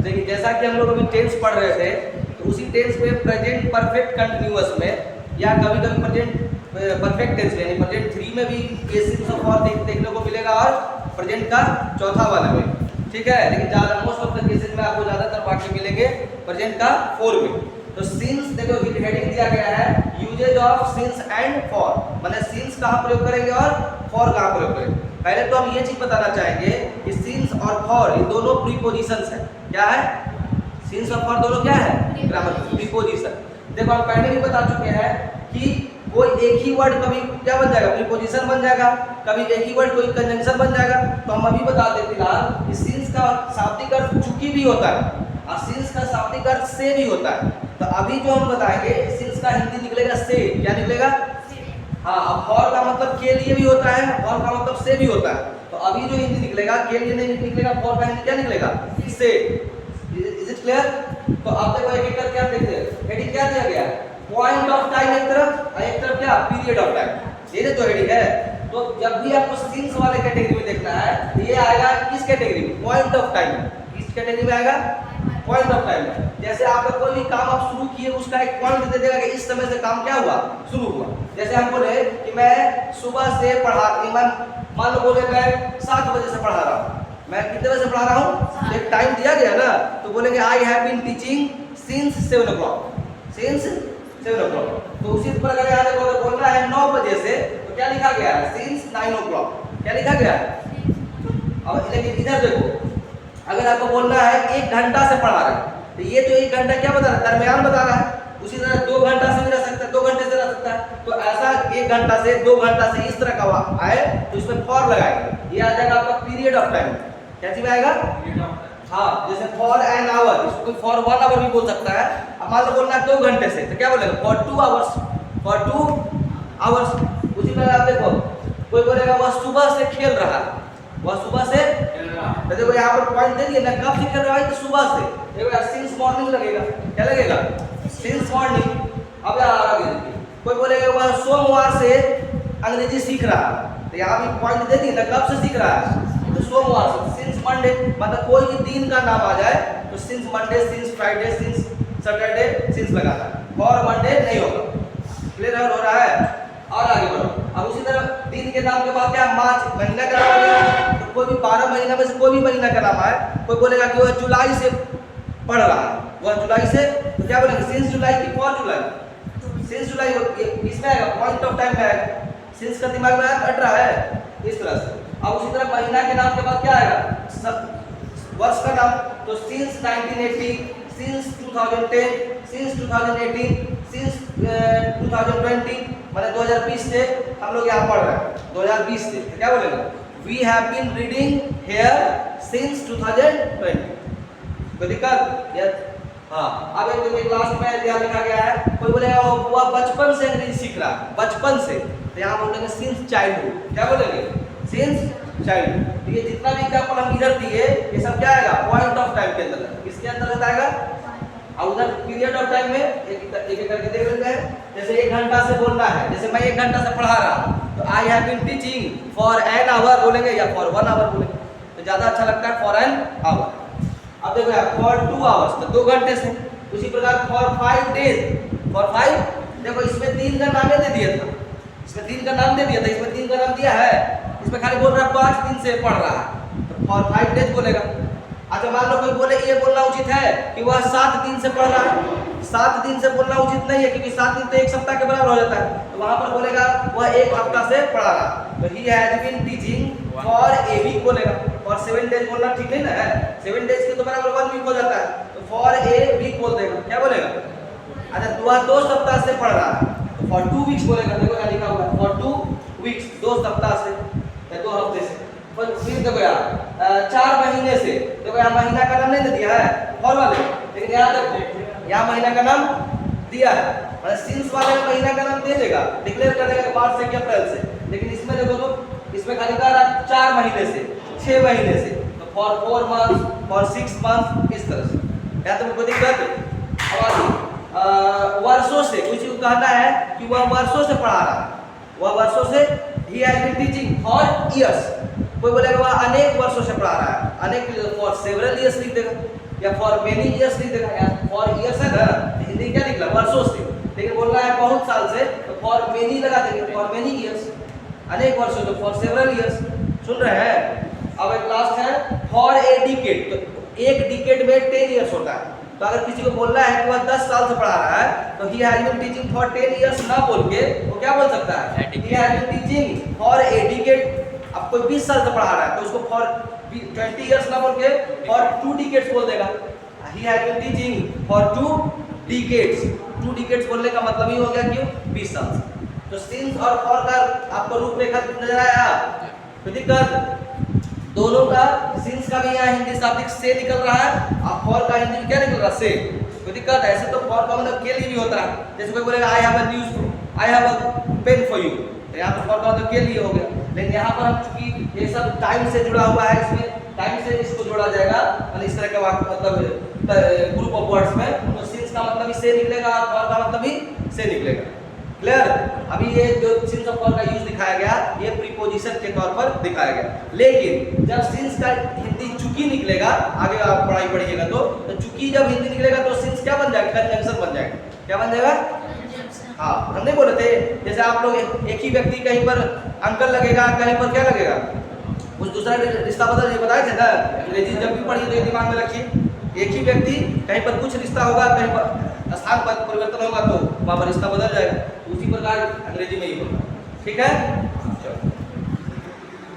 देखिए जैसा कि हम लोग अभी टेंस पढ़ रहे थे, तो उसी टेंस में प्रेजेंट परफेक्ट कंटिन्यूअस में या कभी कभी प्रेजेंट परफेक्ट टेंस में यानी प्रेजेंट 3 में भी केसेस ऑफ और देखने को मिलेगा और प्रेजेंट का चौथा वाला में, ठीक है। लेकिन ज़्यादा मोस्ट ऑफ द केसेस में आपको ज़्यादातर वाक्य मिलेंगे प्रेजेंट का 4 में। तो सिंस देखो हेडिंग दिया गया है uses of since and for, मतलब सिंस कहाँ प्रयोग करेंगे और फॉर कहाँ प्रयोग करेंगे। पहले तो हम ये चीज बताना चाहेंगे कि सिंस और फॉर ये दोनों प्रीपोजिशंस है। क्या है? सिंस और फॉर दोनों क्या है? Grammar preposition. देखो हम पहले भी बता चुके हैं कि कोई एक ही वर्ड कभी क्या बन जाएगा? प्रीपोजिशन बन जाएगा, कभी एक ही वर्ड कोई कंजंक्शन बन जाएगा। तो हम अभी बता देते फिलहाल कि सिंस का शाब्दिक अर्थ चूंकि भी होता है और सिंस का शाब्दिक अर्थ से भी होता है। तो अभी जो हम बताएंगे सिंस का हिंदी निकलेगा से। क्या निकलेगा? हाँ। अब फॉर का मतलब के लिए भी होता है, फॉर का मतलब से भी होता है। तो अभी जो हिंदी निकलेगा के लिए नहीं निकलेगा, फॉर का हिंदी क्या निकलेगा? से। Is it clear? तो अब देखो एक एक करके आप देखते हैं। हेडिंग क्या दिया गया है? पॉइंट ऑफ टाइम एक तरफ और एक तरफ क्या? Period of time. ये तो हेडिंग है। तो जब भी आपको सिंस वाले कैटेगरी में देखना है तो ये आएगा किस कैटेगरी में? Point of time. किस कैटेगरी में आएगा? Point of time. जैसे आपका कोई भी काम आप शुरू किए उसका एक पॉइंट दे देगा कि इस समय से काम क्या हुआ? शुरू हुआ। जैसे हम बोले कि मैं सुबह से मान लो बोले मैं 7 बजे से पढ़ा रहा हूँ। मैं कितने बजे से पढ़ा रहा हूँ? एक टाइम दिया गया ना, तो बोलेंगे I have been teaching since 7 o'clock। Since 7 o'clock। तो उसी पर अगर यहाँ देखो अगर बोलना है 9 बजे से तो क्या लिखा गया है? Since 9 o'clock। क्या लिखा गया है? अब लेकिन इधर देखो अगर आपको बोलना है 1 घंटा से पढ़ा रहे हैं तो ये तो 1 घंटा क्या बता रहा है? दरमियान बता रहा है। उसी तरह 2 घंटा से भी रह सकता है, 2 घंटे से रह सकता है। तो ऐसा 1 घंटा से 2 घंटा से इस तरह का आए तो इसमें फॉर लगाएंगे। ये आ जाएगा आपका पीरियड ऑफ टाइम। क्या चीज में आएगा? हाँ। जैसे फॉर एन आवर, इसको फॉर 1 आवर भी बोल सकता है। अब मान लो बोलना है 2 घंटे से तो क्या बोलेगा? For 2 hours. For 2 hours. उसी तरह आप देखो कोई बोलेगा वह सुबह से खेल रहा है, वह सुबह से तो देखो यहाँ पर पॉइंट दे दिए ना, कब से खेल रहा है? तो सुबह से। देखो यार सिंस मॉर्निंग लगेगा। क्या लगेगा? Since morning. अब यहाँ आगे देखिए कोई बोलेगा वह सोमवार से अंग्रेजी सीख रहा है, तो यहाँ भी पॉइंट दे दिए ना, कब से सीख रहा है? तो सोमवार से। सिंस मंडे, मतलब कोई भी दिन का नाम आ जाए तो since Monday, since Friday, since Saturday, since लगाना है। फॉर मंडे नहीं होगा। क्लियर हो रहा है? और आगे बढ़ो। अब उसी तरह दिन के नाम के बाद क्या? मार्च। महीना का नाम है तो कोई भी 12 महीना में से कोई भी महीना का नाम है। कोई बोलेगा कि वह जुलाई से पढ़ रहा है, वह जुलाई से, तो क्या बोलेंगे? सिंस जुलाई की फॉर जुलाई। सिंस जुलाई इसमें आएगा, पॉइंट ऑफ टाइम में आएगा। सिंस का दिमाग में हट रहा है इस तरह से। अब उसी तरह महीना के नाम के बाद क्या आएगा? वर्ष का नाम। तो सिंस 1980, सिंस 2010, सिंस 2018, सिंस 2020, मतलब 2020 से हम लोग यहाँ पढ़ रहे हैं। 2020 से तो क्या बोलेंगे? We have been reading here since 2020। कोई दिक्कत? हाँ। अब एक लास्ट में यहाँ लिखा गया है कोई बोलेगा वह बचपन से अंग्रेजी सीख रहा है, बचपन से, तो यहाँ बोलेंगे सिंस चाइल्डहुड। क्या बोलेंगे? Since childhood. तो ये जितना भी एग्जाम्पल हम इधर दिए ये सब क्या आएगा? पॉइंट ऑफ टाइम के अंदर। किसके अंदर आएगा? और उधर पीरियड ऑफ टाइम में एक करके देख लेते हैं। जैसे 1 घंटा से बोलना है, जैसे मैं 1 घंटा से पढ़ा रहा हूँ तो I have been teaching for an hour बोलेंगे या फॉर 1 आवर बोलेंगे, तो ज्यादा अच्छा लगता है फॉर एन आवर। अब देखो यार फॉर 2 आवर्स तो 2 घंटे से। उसी प्रकार फॉर 5 डेज, फॉर 5, देखो इसमें दिन का नाम दे दिया था, इसमें दिन का नाम दे दिया था, इसमें दिन का नाम दिया है, इसमें खाली बोल रहा है 5 दिन से पढ़ रहा है तो फॉर 5 डेज बोलेगा। अच्छा मान लो कोई बोले ये बोलना उचित है कि वह 7 दिन से पढ़ रहा है। 7 दिन से बोलना उचित नहीं है क्योंकि 7 दिन तो 1 सप्ताह के बराबर हो जाता है। तो वहां पर बोलेगा वह 1 हफ्ता से पढ़ा रहा। तो he has been teaching for a week बोलेगा। फॉर 7 डेज बोलना ठीक नहीं ना है, 7 डेज के तो बराबर 1 वीक हो जाता है। तो फॉर ए वीक बोल देगा। क्या बोलेगा? अच्छा वह 2 सप्ताह से पढ़ रहा है तो फॉर 2 वीक्स बोलेगा। देखो क्या लिखा हुआ है? फॉर 2 वीक्स, 2 सप्ताह से या 2 हफ्ते से। फिर देखो यार 4 महीने से, देखो यहाँ महीना का नाम नहीं दिया है फॉर वाले, लेकिन यहाँ देखो यहाँ महीना का नाम दिया है, मतलब सिंस वाले में महीना का नाम दे देगा, डिक्लेयर कर देगा मार्च से या अप्रैल से। लेकिन इसमें देखो तो इसमें खाली कह रहा है 4 महीने से, 6 महीने से, तो फॉर 4 मंथ्स, फॉर 6 मंथ्स, इस तरह से। क्या तुमको दिक्कत? और वर्षों से, कुछ कहना है कि वह वर्षों से पढ़ा रहा है, वह वर्षों से, he has been teaching for years. कोई बोलेगा वह अनेक वर्षों से पढ़ा रहा है, अनेक फॉर सेवरल इयर्स लिख देगा। या फॉर मेनी ईयर्स लिख देगा, या फॉर ईयर्स है ना, हिंदी क्या निकला वर्षों से, लेकिन बोल रहा है बहुत साल से, तो फॉर मेनी लगा देंगे, फॉर मेनी ईयर्स अनेक वर्षों, तो फॉर सेवरल ईयर्स। सुन रहे हैं? अब एक लास्ट है फॉर ए डिकेड, तो एक डिकेड में 10 ईयर्स होता है। तो अगर किसी को बोलना है कि वह 10 साल से पढ़ा रहा है, तो he has been teaching for 10 years ना बोल के वो क्या बोल सकता है, he has been teaching for a decade. अब कोई 20 साल से पढ़ा रहा है तो उसको फॉर 20 ईयर्स ना बोल के फॉर 2 डिकेड्स बोल देगा। He has been teaching for 2 decades. 2 decades बोलने का मतलब ही हो गया क्यों, 20 साल से। तो सिंस और फॉर का आपको रूपरेखा नजर आया? तो दिक्कत दोनों का, सिंस का भी यहाँ हिंदी शाब्दिक से निकल रहा है और फॉर का हिंदी में क्या निकल रहा है, से। कोई दिक्कत? ऐसे तो फॉर का मतलब के लिए भी होता है, जैसे कोई बोलेगा I have a news, I have a pen for you, तो यहाँ पर फॉर का मतलब के लिए हो गया। लेकिन यहाँ पर हम चूंकि ये सब टाइम से जुड़ा हुआ है, इसमें टाइम से इसको जोड़ा जाएगा, मतलब इस तरह का वाक्य मतलब ग्रुप ऑफ वर्ड्स में, तो सिंस का मतलब ही से निकलेगा और फॉर का मतलब ही से निकलेगा। क्लियर? अभी ये जो सिंस और फॉर का यूज दिखाया गया, ये प्रीपोजिशन के तौर पर दिखाया गया। लेकिन जब सिंस का हिंदी चूंकि निकलेगा, आगे आप पढ़ाई पढ़िएगा तो चूंकि जब हिंदी निकलेगा तो सिंस क्या बन जाएगा, कंजंक्शन बन जाएगा। क्या बन जाएगा? हाँ, हम नहीं बोले थे जैसे आप लोग एक ही व्यक्ति कहीं पर अंकल लगेगा, कहीं पर क्या लगेगा, कुछ दूसरा रिश्ता बदल, ये बताए थे ना, अंग्रेजी जब भी पढ़िए तो ये दिमाग में रखिए, एक ही व्यक्ति कहीं पर कुछ रिश्ता होगा, कहीं पर स्थान पर परिवर्तन होगा तो वहाँ पर रिश्ता बदल जाएगा। उसी प्रकार अंग्रेजी में ही होगा। ठीक है?